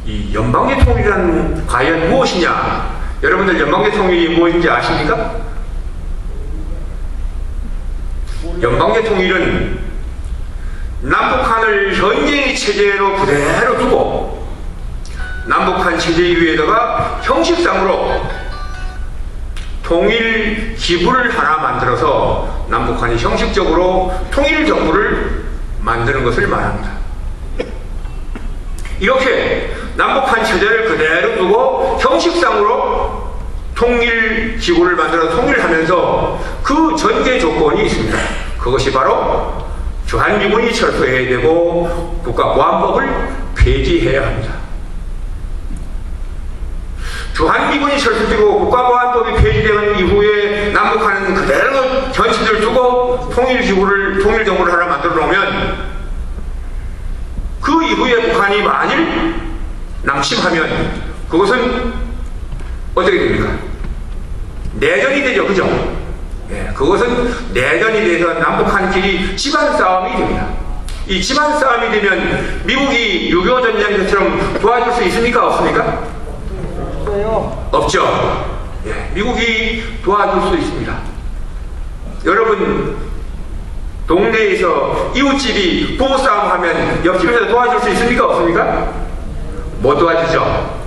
이 연방제 통일이란 과연 무엇이냐? 여러분들 연방제 통일이 무엇인지 아십니까? 연방제 통일은 남북한을 현재의 체제로 그대로 두고 남북한 체제 위에다가 형식상으로 통일 기구를 하나 만들어서 남북한이 형식적으로 통일 정부를 만드는 것을 말합니다. 이렇게 남북한 체제를 그대로 두고 형식상으로 통일 기구를 만들어 통일하면서 그 전제 조건이 있습니다. 그것이 바로 주한미군이 철수해야 되고 국가보안법을 폐지해야 합니다. 주한미군이 철수되고 국가보안법이 폐지된 이후에 남북한은 그대로 현실을 두고 통일정부를 하나 만들어 놓으면 그 이후에 북한이 만일 남침하면 그것은 어떻게 됩니까? 내전이 되죠. 그죠? 네, 그것은 내전이 돼서 남북한끼리 집안 싸움이 됩니다. 이 집안 싸움이 되면 미국이 6.25 전쟁 때처럼 도와줄 수 있습니까? 없습니까? 없죠. 예, 미국이 도와줄 수 있습니다. 여러분 동네에서 이웃집이 부부싸움 하면 옆집에서 도와줄 수 있습니까? 없습니까? 못 도와주죠.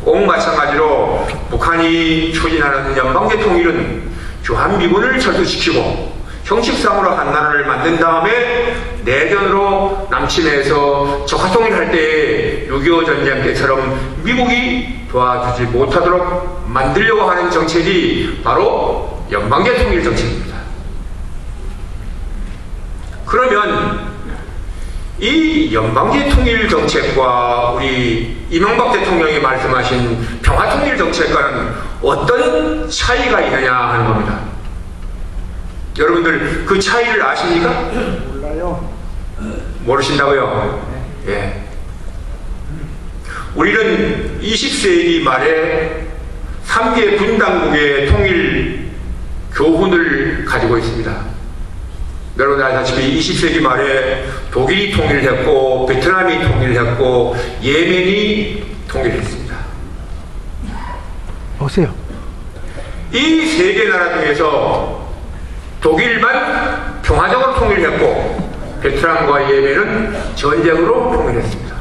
꼭 마찬가지로 북한이 추진하는 연방제 통일은 주한미군을 철수시키고 형식상으로 한 나라를 만든 다음에 내전으로 남침해서 적화통일할 때 6.25 전쟁 때처럼 미국이 도와주지 못하도록 만들려고 하는 정책이 바로 연방제 통일 정책입니다. 그러면 이 연방제 통일 정책과 우리 이명박 대통령이 말씀하신 평화통일 정책과는 어떤 차이가 있느냐 하는 겁니다. 여러분들 그 차이를 아십니까? 몰라요. 모르신다고요? 예. 우리는 20세기 말에 3개 분당국의 통일 교훈을 가지고 있습니다. 여러분 아시다시피 20세기 말에 독일이 통일했고 베트남이 통일했고 예멘이 통일했습니다. 보세요. 이 세 개 나라 중에서 독일만 평화적으로 통일했고 베트남과 예멘은 전쟁으로 통일했습니다.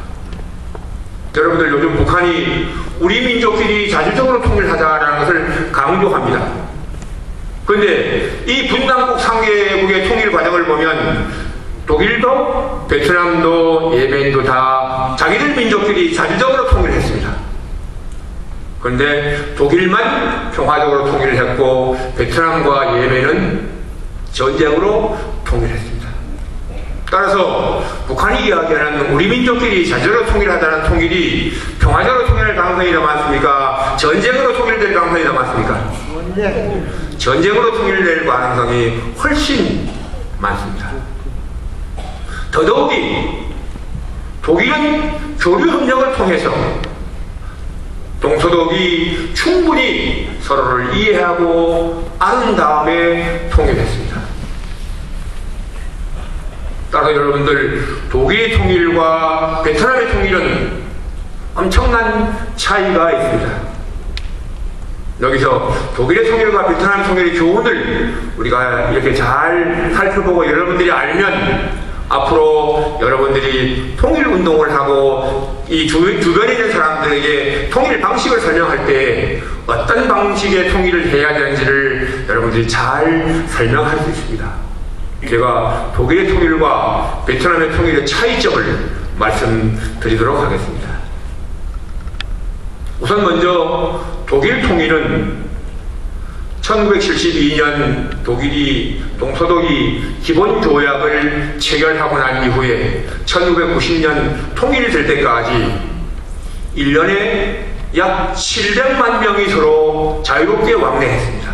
여러분들 요즘 북한이 우리 민족끼리 자주적으로 통일하자라는 것을 강조합니다. 그런데 이 분당국 3개국의 통일 과정을 보면 독일도 베트남도 예멘도 다 자기들 민족끼리 자주적으로 통일했습니다. 그런데 독일만 평화적으로 통일을 했고 베트남과 예멘은 전쟁으로 통일했습니다. 따라서 북한이 이야기하는 우리 민족끼리 자주적으로 통일하자는 통일이 평화적으로 통일할 가능성이 더 많습니까? 전쟁으로 통일될 가능성이 더 많습니까? 전쟁으로 통일될 가능성이 훨씬 많습니다. 더더욱이 독일은 교류협력을 통해서 동서독이 충분히 서로를 이해하고 아는 다음에 통일했습니다. 따라서 여러분들 독일의 통일과 베트남의 통일은 엄청난 차이가 있습니다. 여기서 독일의 통일과 베트남의 통일의 교훈을 우리가 이렇게 잘 살펴보고 여러분들이 알면 앞으로 여러분들이 통일운동을 하고 이 주변에 있는 사람들에게 통일 방식을 설명할 때 어떤 방식의 통일을 해야 되는지를 여러분들이 잘 설명할 수 있습니다. 제가 독일의 통일과 베트남의 통일의 차이점을 말씀드리도록 하겠습니다. 우선 먼저 독일 통일은 1972년 독일이 동서독이 기본조약을 체결하고 난 이후에 1990년 통일될 때까지 1년에 약 700만 명이 서로 자유롭게 왕래했습니다.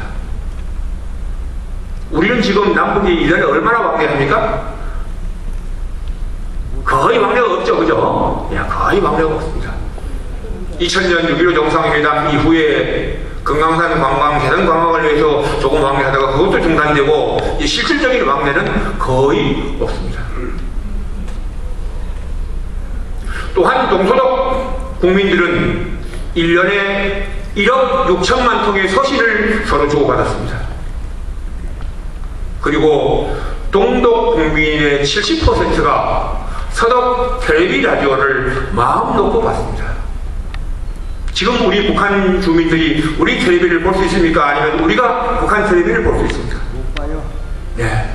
우리는 지금 남북이 1년에 얼마나 왕래합니까? 거의 왕래가 없죠, 그죠? 거의 왕래가 없습니다. 2000년 6.15 정상회담 이후에 금강산 관광, 대선 관광을 위해서 조금 왕래하다가 그것도 중단되고 이 실질적인 왕래는 거의 없습니다. 또한 동서독 국민들은 1년에 1억 6천만 통의 서신을 서로 주고받았습니다. 그리고 동독 국민의 70%가 서독 텔레비 라디오를 마음 놓고 봤습니다. 지금 우리 북한 주민들이 우리 텔레비를 볼 수 있습니까? 아니면 우리가 북한 텔레비를 볼 수 있습니까? 못 봐요. 네.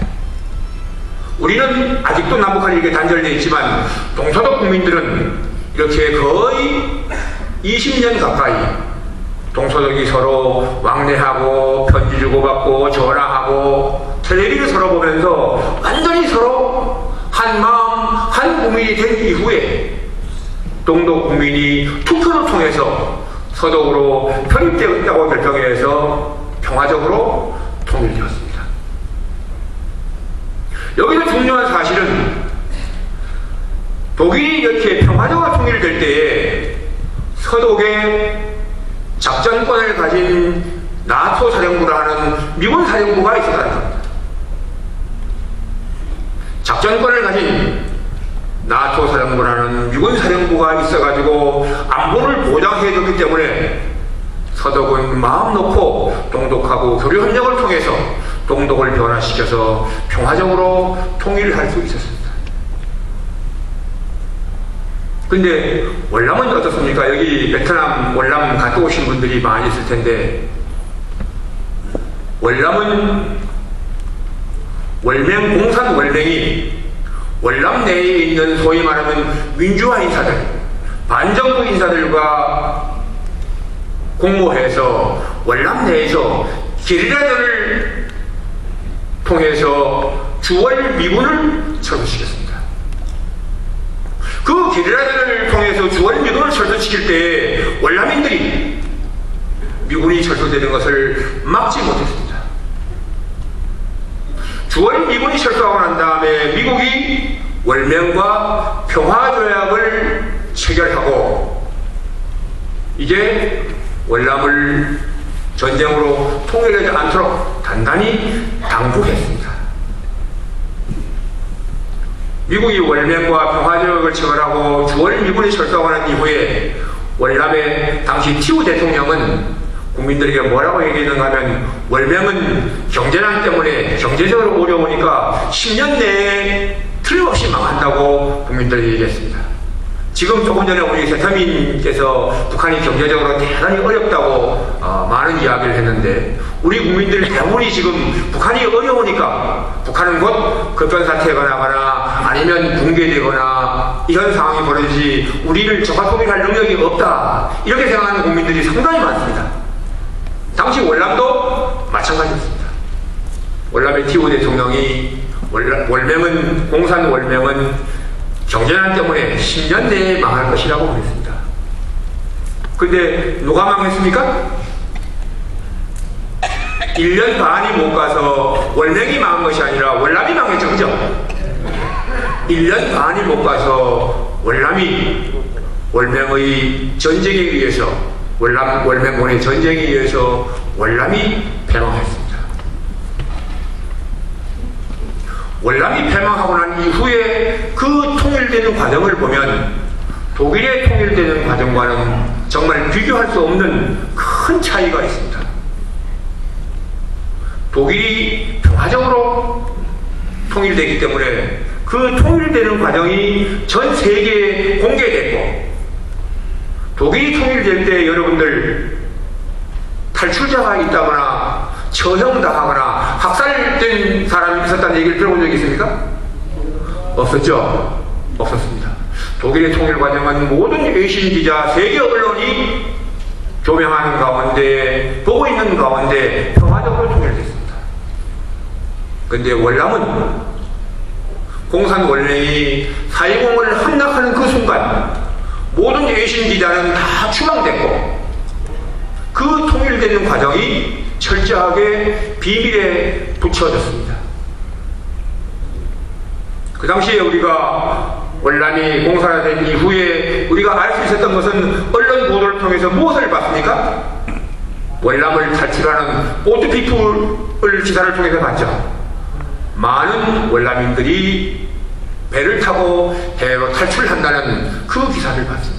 우리는 아직도 남북한이 이렇게 단절되어 있지만 동서독 국민들은 이렇게 거의 20년 가까이 동서독이 서로 왕래하고 편지 주고받고 전화하고 텔레비를 서로 보면서 완전히 서로 한 마음 한 국민이 된 이후에 동독 국민이 투표를 통해서 서독으로 편입되었다고 결정해서 평화적으로 통일되었습니다. 여기서 중요한 사실은 독일이 이렇게 평화적으로 통일될 때에 서독에 작전권을 가진 나토 사령부라는 미군 사령부가 있었다는 겁니다. 작전권을 가진 나토 사령부라는 미군 사령부가 있어가지고 안보를 보장해줬기 때문에 서독은 마음 놓고 동독하고 교류 협력을 통해서 동독을 변화시켜서 평화적으로 통일을 할 수 있었습니다. 근데 월남은 어떻습니까? 여기 베트남 월남 갔다 오신 분들이 많이 있을 텐데 월남은 월맹 공산 월맹이 월남 내에 있는 소위 말하는 민주화 인사들, 반정부 인사들과 공모해서 월남 내에서 게릴라전을 통해서 주월 미군을 철수시켰습니다. 그 게릴라전을 통해서 주월 미군을 철수시킬 때 월남인들이 미군이 철수되는 것을 막지 못했습니다. 주월 미군이 철수하고 난 다음에 미국이 월맹과 평화조약을 체결하고 이제 월남을 전쟁으로 통일하지 않도록 단단히 당부했습니다. 미국이 월맹과 평화조약을 체결하고 주월 미군이 철수하고 난 이후에 월남의 당시 티우 대통령은 국민들에게 뭐라고 얘기했는가 하면 월맹은 경제난 때문에 경제적으로 어려우니까 10년 내에 틀림없이 망한다고 국민들에게 얘기했습니다. 지금 조금 전에 우리 세타민께서 북한이 경제적으로 대단히 어렵다고 많은 이야기를 했는데 우리 국민들 대부분이 지금 북한이 어려우니까 북한은 곧 급변사태가 나거나 아니면 붕괴되거나 이런 상황이 벌어지지 우리를 적화통일할 능력이 없다 이렇게 생각하는 국민들이 상당히 많습니다. 당시 월남도 마찬가지였습니다. 월남의 티우 대통령이 월맹은 공산 월맹은 경제난 때문에 10년 내에 망할 것이라고 그랬습니다. 근데 누가 망했습니까? 1년 반이 못 가서 월맹이 망한 것이 아니라 월남이 망했죠. 그죠? 1년 반이 못 가서 월남이 월맹의 전쟁에 의해서 월맹군의 전쟁에 의해서 월남이 패망했습니다. 월남이 패망하고 난 이후에 그 통일되는 과정을 보면 독일의 통일되는 과정과는 정말 비교할 수 없는 큰 차이가 있습니다. 독일이 평화적으로 통일되기 때문에 그 통일되는 과정이 전 세계에 공개됐고 독일이 통일될 때 여러분들 탈출자가 있다거나 처형당하거나 학살된 사람이 있었다는 얘기를 들어본 적이 있습니까? 없었죠? 없었습니다. 독일의 통일 과정은 모든 외신 기자, 세계 언론이 조명하는 가운데, 보고 있는 가운데 평화적으로 통일됐습니다. 그런데 월남은 공산 월맹이 사이공을 함락하는 그 순간 모든 외신 기자는 다 추방됐고 그 통일되는 과정이 철저하게 비밀에 붙여졌습니다. 그 당시에 우리가 월남이 공산화된 이후에 우리가 알 수 있었던 것은 언론 보도를 통해서 무엇을 봤습니까? 월남을 탈출하는 보트피플 기사를 통해서 봤죠. 많은 월남인들이 배를 타고 해외로 탈출한다는 그 기사를 봤습니다.